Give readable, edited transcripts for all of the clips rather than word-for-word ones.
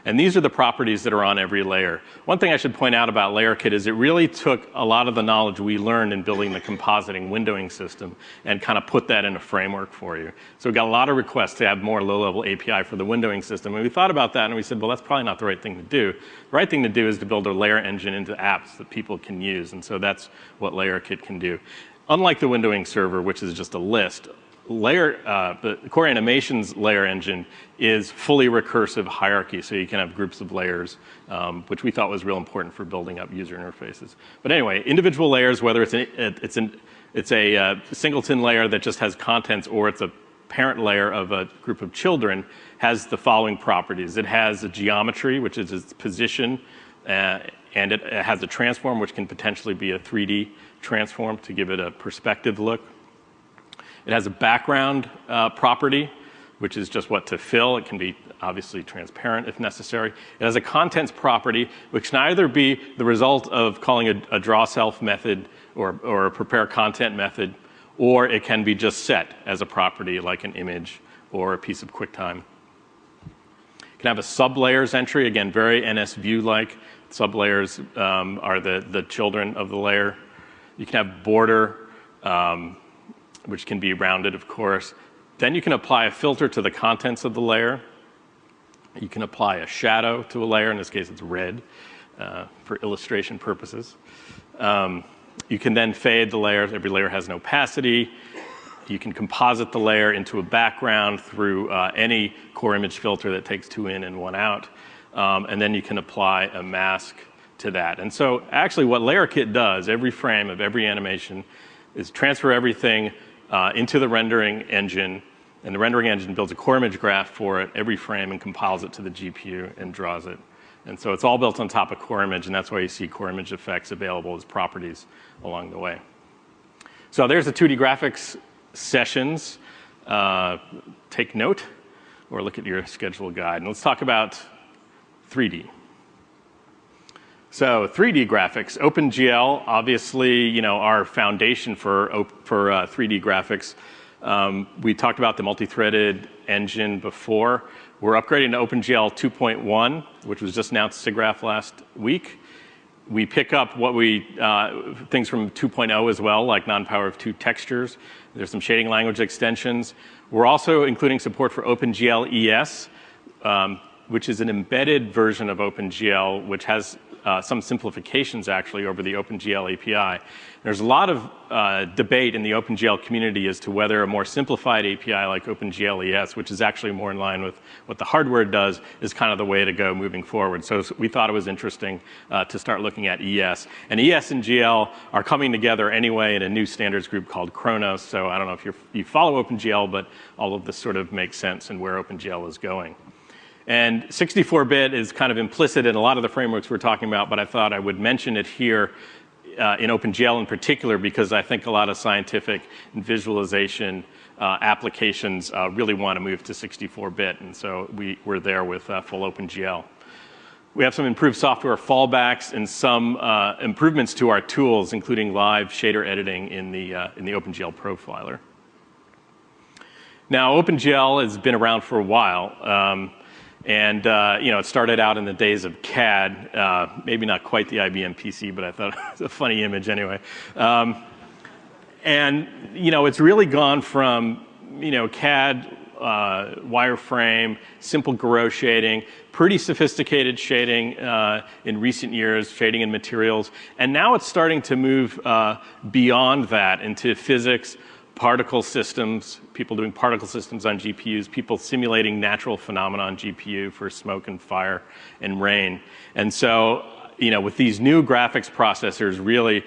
And these are the properties that are on every layer. One thing I should point out about LayerKit is it really took a lot of the knowledge we learned in building the compositing windowing system and kind of put that in a framework for you. So we got a lot of requests to add more low-level API for the windowing system. And we thought about that and we said, well, that's probably not the right thing to do. The right thing to do is to build a layer engine into apps that people can use. And so that's what LayerKit can do. Unlike the windowing server, which is just a list, the Core Animation's layer engine is fully recursive hierarchy, so you can have groups of layers, which we thought was real important for building up user interfaces. But anyway, individual layers, whether it's a singleton layer that just has contents or it's a parent layer of a group of children, has the following properties. It has a geometry, which is its position, and it has a transform, which can potentially be a 3D transform to give it a perspective look. It has a background property, which is just what to fill. It can be obviously transparent if necessary. It has a contents property, which can either be the result of calling a draw self method or a prepare content method, or it can be just set as a property like an image or a piece of QuickTime. It can have a sublayers entry, again, very NSView-like. Sublayers are the children of the layer. You can have border, which can be rounded, of course. Then you can apply a filter to the contents of the layer. You can apply a shadow to a layer. In this case, it's red for illustration purposes. You can then fade the layers. Every layer has an opacity. You can composite the layer into a background through any core image filter that takes 2 in and 1 out. And then you can apply a mask to that. And so actually what LayerKit does, every frame of every animation, is transfer everything into the rendering engine, and the rendering engine builds a core image graph for it, every frame, and compiles it to the GPU and draws it. And so it's all built on top of core image, and that's why you see core image effects available as properties along the way. So there's the 2D graphics sessions. Take note or look at your schedule guide. And let's talk about 3D. So 3D graphics, OpenGL, obviously, our foundation for 3D graphics. We talked about the multi-threaded engine before. We're upgrading to OpenGL 2.1, which was just announced at SIGGRAPH last week. We pick up things from 2.0 as well, like non-power of 2 textures. There's some shading language extensions. We're also including support for OpenGL ES, which is an embedded version of OpenGL, which has some simplifications actually over the OpenGL API. There's a lot of debate in the OpenGL community as to whether a more simplified API like OpenGL ES, which is actually more in line with what the hardware does, is kind of the way to go moving forward. So we thought it was interesting to start looking at ES. And ES and GL are coming together anyway in a new standards group called Chronos. So I don't know if you follow OpenGL, but all of this sort of makes sense and where OpenGL is going. And 64-bit is kind of implicit in a lot of the frameworks we're talking about, but I thought I would mention it here in OpenGL in particular because I think a lot of scientific and visualization applications really want to move to 64-bit, and so we're there with full OpenGL. We have some improved software fallbacks and some improvements to our tools, including live shader editing in the OpenGL profiler. Now, OpenGL has been around for a while. And it started out in the days of CAD, maybe not quite the IBM PC, but I thought it was a funny image anyway. And it's really gone from CAD, wireframe, simple Garo shading, pretty sophisticated shading in recent years, shading in materials, and now it's starting to move beyond that into physics, particle systems, people doing particle systems on GPUs, people simulating natural phenomena on GPU for smoke and fire and rain. And so, with these new graphics processors, really,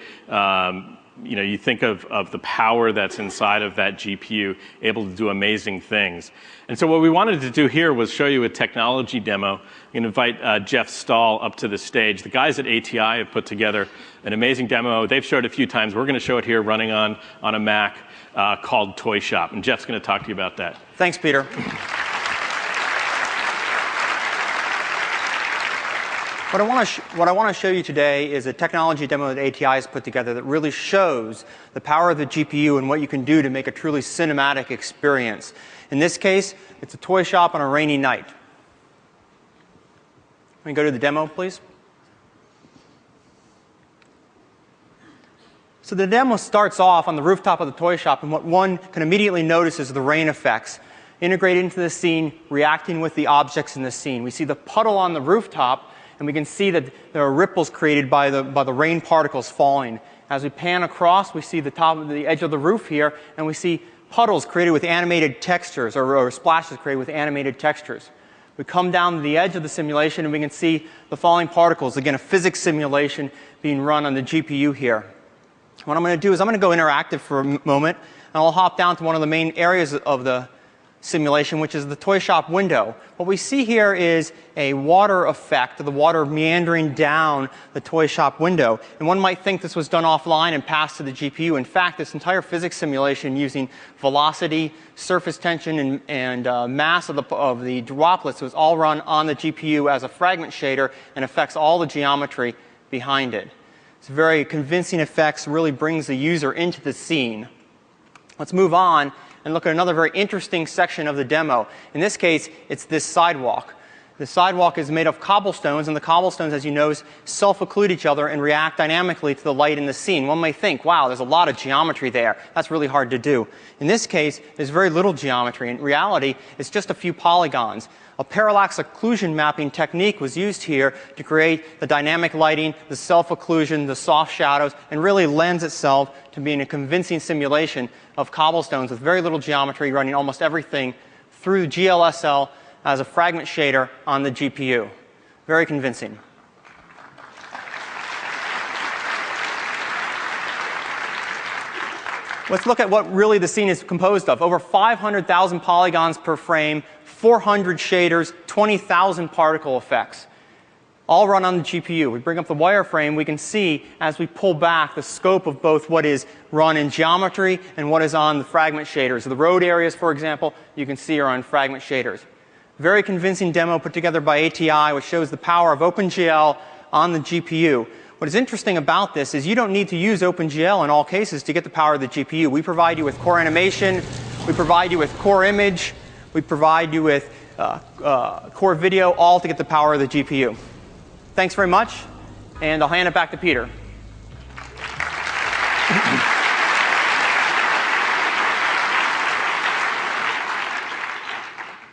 you think of the power that's inside of that GPU, able to do amazing things. And so what we wanted to do here was show you a technology demo. I'm going to invite Jeff Stahl up to the stage. The guys at ATI have put together an amazing demo. They've showed it a few times. We're going to show it here running on a Mac called Toy Shop. And Jeff's going to talk to you about that. Thanks, Peter. What I want to show you today is a technology demo that ATI has put together that really shows the power of the GPU and what you can do to make a truly cinematic experience. In this case, it's a toy shop on a rainy night. Let me go to the demo, please. So the demo starts off on the rooftop of the toy shop, and what one can immediately notice is the rain effects integrated into the scene, reacting with the objects in the scene. We see the puddle on the rooftop, and we can see that there are ripples created by the rain particles falling. As we pan across, we see the top of the edge of the roof here, and we see puddles created with animated textures, or splashes created with animated textures. We come down to the edge of the simulation, and we can see the falling particles. Again, a physics simulation being run on the GPU here. What I'm going to do is I'm going to go interactive for a moment, and I'll hop down to one of the main areas of the simulation, which is the toy shop window. What we see here is a water effect, the water meandering down the toy shop window. And one might think this was done offline and passed to the GPU. In fact, this entire physics simulation using velocity, surface tension, and mass of the droplets was all run on the GPU as a fragment shader and affects all the geometry behind it. It's very convincing effects, really brings the user into the scene. Let's move on and look at another very interesting section of the demo. In this case, it's this sidewalk. The sidewalk is made of cobblestones, and the cobblestones, as you know, self-occlude each other and react dynamically to the light in the scene. One may think, wow, there's a lot of geometry there. That's really hard to do. In this case, there's very little geometry. In reality, it's just a few polygons. A parallax occlusion mapping technique was used here to create the dynamic lighting, the self-occlusion, the soft shadows, and really lends itself to being a convincing simulation of cobblestones with very little geometry, running almost everything through GLSL as a fragment shader on the GPU. Very convincing. Let's look at what really the scene is composed of. Over 500,000 polygons per frame, 400 shaders, 20,000 particle effects, all run on the GPU. We bring up the wireframe, we can see as we pull back the scope of both what is run in geometry and what is on the fragment shaders. The road areas, for example, you can see are on fragment shaders. Very convincing demo put together by ATI, which shows the power of OpenGL on the GPU. What is interesting about this is you don't need to use OpenGL in all cases to get the power of the GPU. We provide you with core animation, we provide you with core image, we provide you with core video, all to get the power of the GPU. Thanks very much, and I'll hand it back to Peter.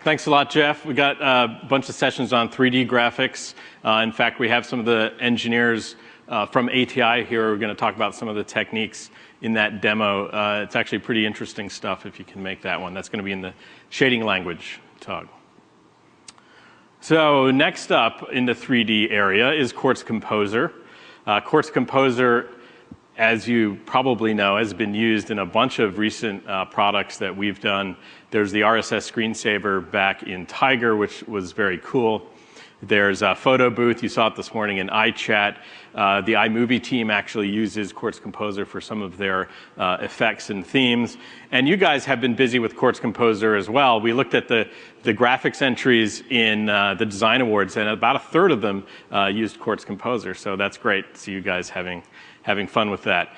Thanks a lot, Jeff. We got a bunch of sessions on 3D graphics. In fact, we have some of the engineers from ATI here who are going to talk about some of the techniques in that demo. It's actually pretty interesting stuff if you can make that one. That's going to be in the shading language tug. So next up in the 3D area is Quartz Composer. Quartz Composer, as you probably know, has been used in a bunch of recent products that we've done. There's the RSS screensaver back in Tiger, which was very cool. There's a photo booth. You saw it this morning in iChat. The iMovie team actually uses Quartz Composer for some of their effects and themes. And you guys have been busy with Quartz Composer as well. We looked at the graphics entries in the Design Awards, and about a third of them used Quartz Composer. So that's great to see you guys having fun with that.